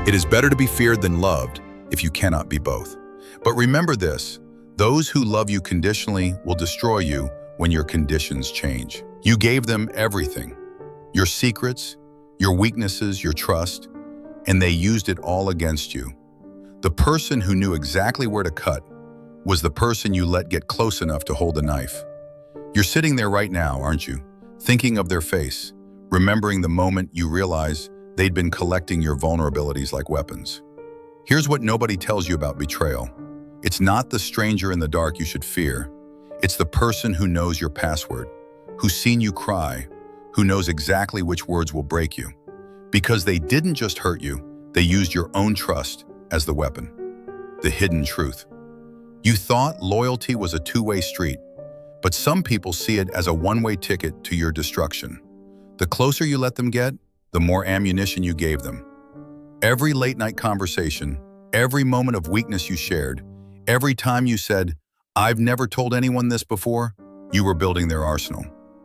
It is better to be feared than loved if you cannot be both. But remember this, those who love you conditionally will destroy you when your conditions change. You gave them everything, your secrets, your weaknesses, your trust, and they used it all against you. The person who knew exactly where to cut was the person you let get close enough to hold a knife. You're sitting there right now, aren't you? Thinking of their face, remembering the moment you realize they'd been collecting your vulnerabilities like weapons. Here's what nobody tells you about betrayal. It's not the stranger in the dark you should fear. It's the person who knows your password, who's seen you cry, who knows exactly which words will break you. Because they didn't just hurt you, they used your own trust as the weapon. The hidden truth. You thought loyalty was a two-way street, but some people see it as a one-way ticket to your destruction. The closer you let them get, the more ammunition you gave them. Every late-night conversation, every moment of weakness you shared, every time you said, "I've never told anyone this before," you were building their arsenal.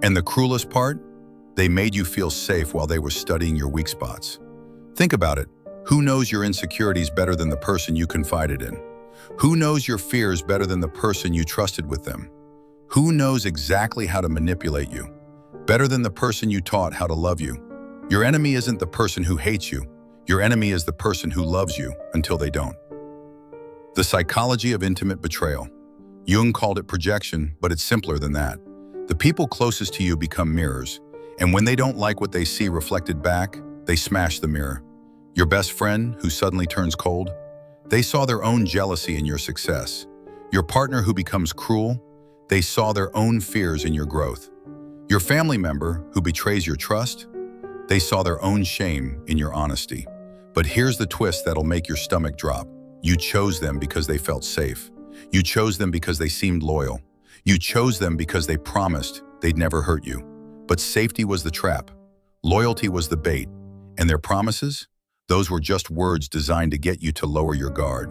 And the cruelest part? They made you feel safe while they were studying your weak spots. Think about it. Who knows your insecurities better than the person you confided in? Who knows your fears better than the person you trusted with them? Who knows exactly how to manipulate you better than the person you taught how to love you? Your enemy isn't the person who hates you. Your enemy is the person who loves you until they don't. The psychology of intimate betrayal. Jung called it projection, but it's simpler than that. The people closest to you become mirrors, and when they don't like what they see reflected back, they smash the mirror. Your best friend, who suddenly turns cold, they saw their own jealousy in your success. Your partner who becomes cruel, they saw their own fears in your growth. Your family member who betrays your trust, they saw their own shame in your honesty. But here's the twist that'll make your stomach drop. You chose them because they felt safe. You chose them because they seemed loyal. You chose them because they promised they'd never hurt you. But safety was the trap. Loyalty was the bait. And their promises? Those were just words designed to get you to lower your guard.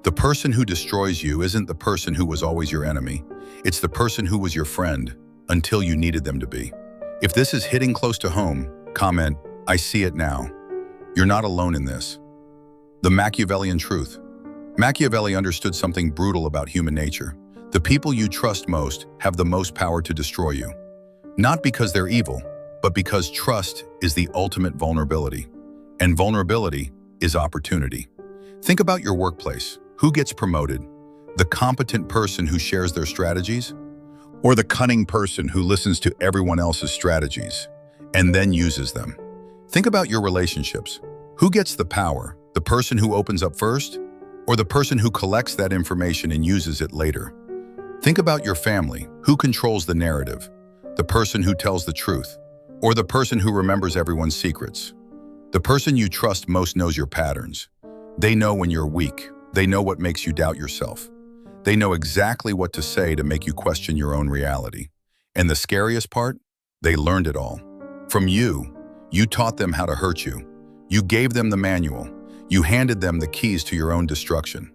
The person who destroys you isn't the person who was always your enemy. It's the person who was your friend until you needed them to be. If this is hitting close to home, comment, "I see it now." You're not alone in this. The Machiavellian truth. Machiavelli understood something brutal about human nature. The people you trust most have the most power to destroy you. Not because they're evil, but because trust is the ultimate vulnerability. And vulnerability is opportunity. Think about your workplace. Who gets promoted? The competent person who shares their strategies? Or the cunning person who listens to everyone else's strategies and then uses them? Think about your relationships. Who gets the power? The person who opens up first? Or the person who collects that information and uses it later? Think about your family. Who controls the narrative? The person who tells the truth? Or the person who remembers everyone's secrets? The person you trust most knows your patterns. They know when you're weak. They know what makes you doubt yourself. They know exactly what to say to make you question your own reality. And the scariest part? They learned it all. From you. You taught them how to hurt you. You gave them the manual. You handed them the keys to your own destruction.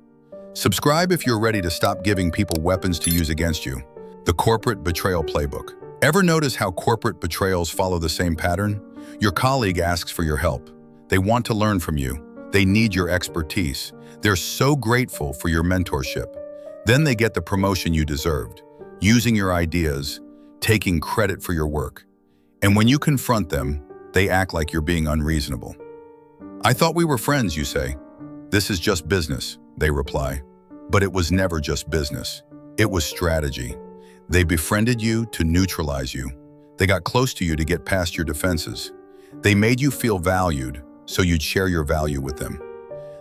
Subscribe if you're ready to stop giving people weapons to use against you. The corporate betrayal playbook. Ever notice how corporate betrayals follow the same pattern? Your colleague asks for your help. They want to learn from you. They need your expertise. They're so grateful for your mentorship. Then they get the promotion you deserved, using your ideas, taking credit for your work. And when you confront them, they act like you're being unreasonable. "I thought we were friends," you say. "This is just business," they reply. But it was never just business. It was strategy. They befriended you to neutralize you. They got close to you to get past your defenses. They made you feel valued, so you'd share your value with them.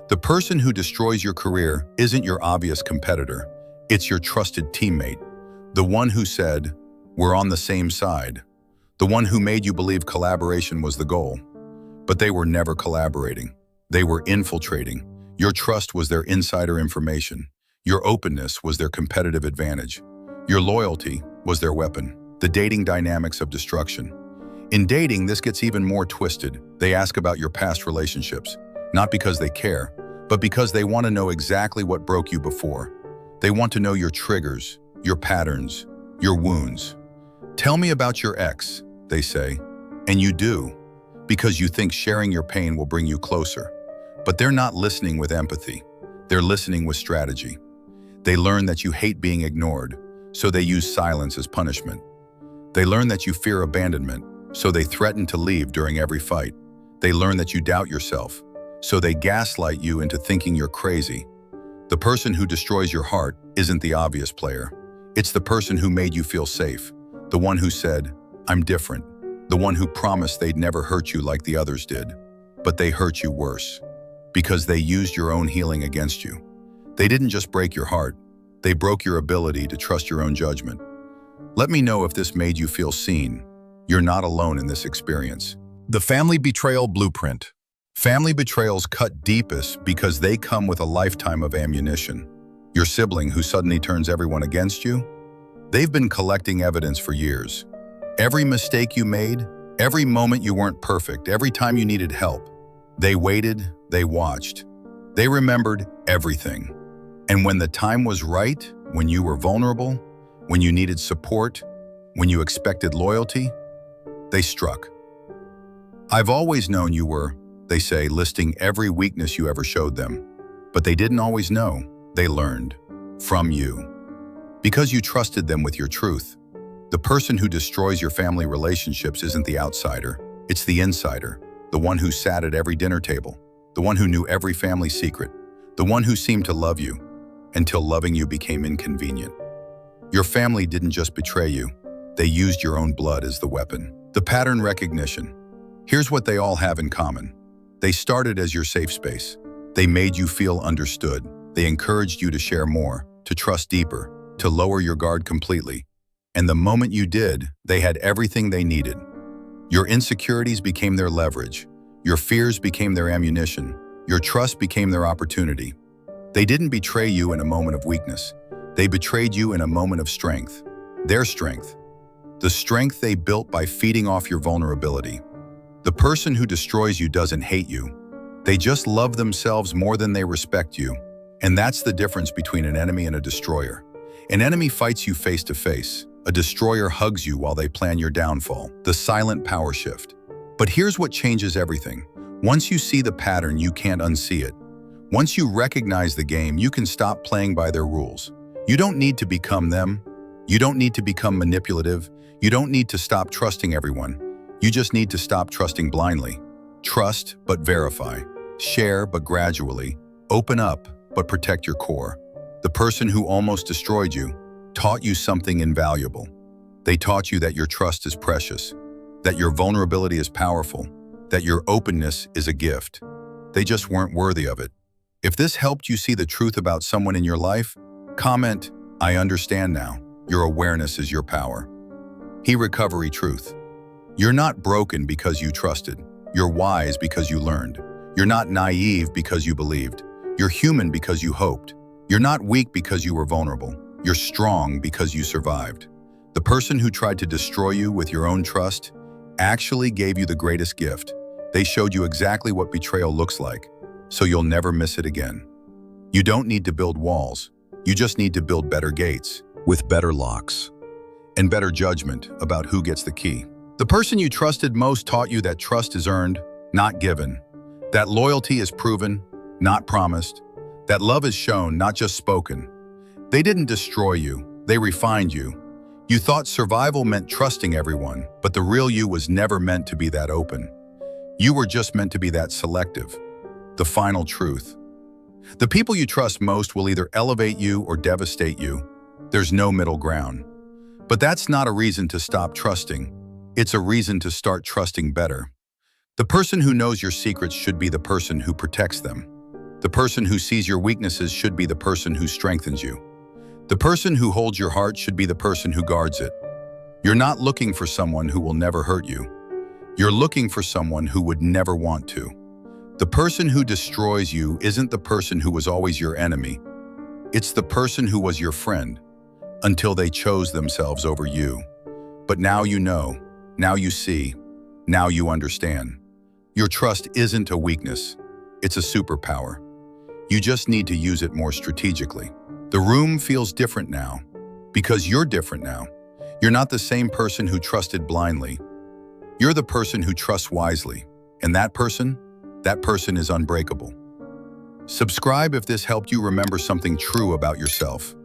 The person who destroys your career isn't your obvious competitor. It's your trusted teammate. The one who said, "We're on the same side." The one who made you believe collaboration was the goal. But they were never collaborating. They were infiltrating. Your trust was their insider information. Your openness was their competitive advantage. Your loyalty was their weapon. The dating dynamics of destruction. In dating, this gets even more twisted. They ask about your past relationships, not because they care, but because they want to know exactly what broke you before. They want to know your triggers, your patterns, your wounds. "Tell me about your ex," they say. And you do, because you think sharing your pain will bring you closer. But they're not listening with empathy. They're listening with strategy. They learn that you hate being ignored, so they use silence as punishment. They learn that you fear abandonment, so they threaten to leave during every fight. They learn that you doubt yourself, so they gaslight you into thinking you're crazy. The person who destroys your heart isn't the obvious player. It's the person who made you feel safe, the one who said, "I'm different," the one who promised they'd never hurt you like the others did. But they hurt you worse, because they used your own healing against you. They didn't just break your heart, they broke your ability to trust your own judgment. Let me know if this made you feel seen. You're not alone in this experience. The family betrayal blueprint. Family betrayals cut deepest because they come with a lifetime of ammunition. Your sibling who suddenly turns everyone against you? They've been collecting evidence for years. Every mistake you made, every moment you weren't perfect, every time you needed help, they waited, they watched. They remembered everything. And when the time was right, when you were vulnerable, when you needed support, when you expected loyalty, they struck. I've always known you were, they say, listing every weakness you ever showed them. But they didn't always know. They learned from you. Because you trusted them with your truth. The person who destroys your family relationships isn't the outsider. It's the insider. The one who sat at every dinner table. The one who knew every family secret. The one who seemed to love you until loving you became inconvenient. Your family didn't just betray you. They used your own blood as the weapon. The pattern recognition. Here's what they all have in common. They started as your safe space. They made you feel understood. They encouraged you to share more, to trust deeper, to lower your guard completely. And the moment you did, they had everything they needed. Your insecurities became their leverage. Your fears became their ammunition. Your trust became their opportunity. They didn't betray you in a moment of weakness. They betrayed you in a moment of strength. Their strength. The strength they built by feeding off your vulnerability. The person who destroys you doesn't hate you. They just love themselves more than they respect you. And that's the difference between an enemy and a destroyer. An enemy fights you face to face. A destroyer hugs you while they plan your downfall. The silent power shift. But here's what changes everything. Once you see the pattern, you can't unsee it. Once you recognize the game, you can stop playing by their rules. You don't need to become them. You don't need to become manipulative. You don't need to stop trusting everyone. You just need to stop trusting blindly. Trust, but verify. Share, but gradually. Open up, but protect your core. The person who almost destroyed you taught you something invaluable. They taught you that your trust is precious, that your vulnerability is powerful, that your openness is a gift. They just weren't worthy of it. If this helped you see the truth about someone in your life, comment, "I understand now." Your awareness is your power. Recovery truth. You're not broken because you trusted. You're wise because you learned. You're not naive because you believed. You're human because you hoped. You're not weak because you were vulnerable. You're strong because you survived. The person who tried to destroy you with your own trust actually gave you the greatest gift. They showed you exactly what betrayal looks like, so you'll never miss it again. You don't need to build walls. You just need to build better gates, with better locks, and better judgment about who gets the key. The person you trusted most taught you that trust is earned, not given. That loyalty is proven, not promised. That love is shown, not just spoken. They didn't destroy you, they refined you. You thought survival meant trusting everyone, but the real you was never meant to be that open. You were just meant to be that selective. The final truth. The people you trust most will either elevate you or devastate you. There's no middle ground. But that's not a reason to stop trusting. It's a reason to start trusting better. The person who knows your secrets should be the person who protects them. The person who sees your weaknesses should be the person who strengthens you. The person who holds your heart should be the person who guards it. You're not looking for someone who will never hurt you. You're looking for someone who would never want to. The person who destroys you isn't the person who was always your enemy. It's the person who was your friend, until they chose themselves over you. But now you know, now you see, now you understand. Your trust isn't a weakness, it's a superpower. You just need to use it more strategically. The room feels different now, because you're different now. You're not the same person who trusted blindly. You're the person who trusts wisely, and that person is unbreakable. Subscribe if this helped you remember something true about yourself.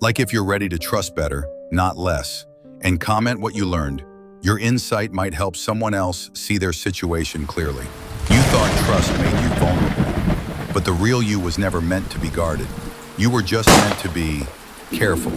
Like if you're ready to trust better, not less. And comment what you learned. Your insight might help someone else see their situation clearly. You thought trust made you vulnerable, but the real you was never meant to be guarded. You were just meant to be careful.